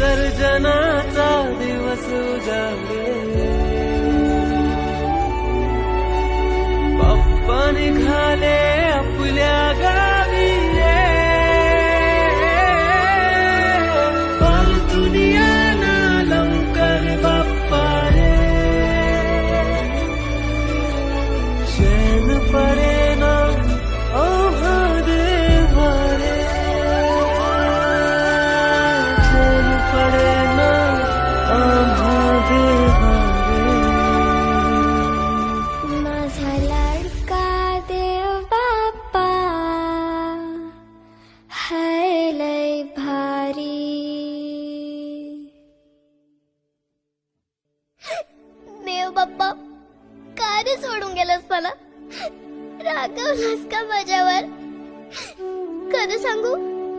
विसर्जनाचा दिवस उजाडे, बाप्पा निघाले आपल्या गावी रे, परतून या ना लवकर बाप्पा रे, चैन पडेना आम्हा देवा रे, चैन पडेना आम्हा देवा रे. माझा लाडका देव बाप्पा हाय लय भारी. देव बाप्पा का रे सोडून गेलास मला, रागवलास का माझ्यावर? खरं सांगू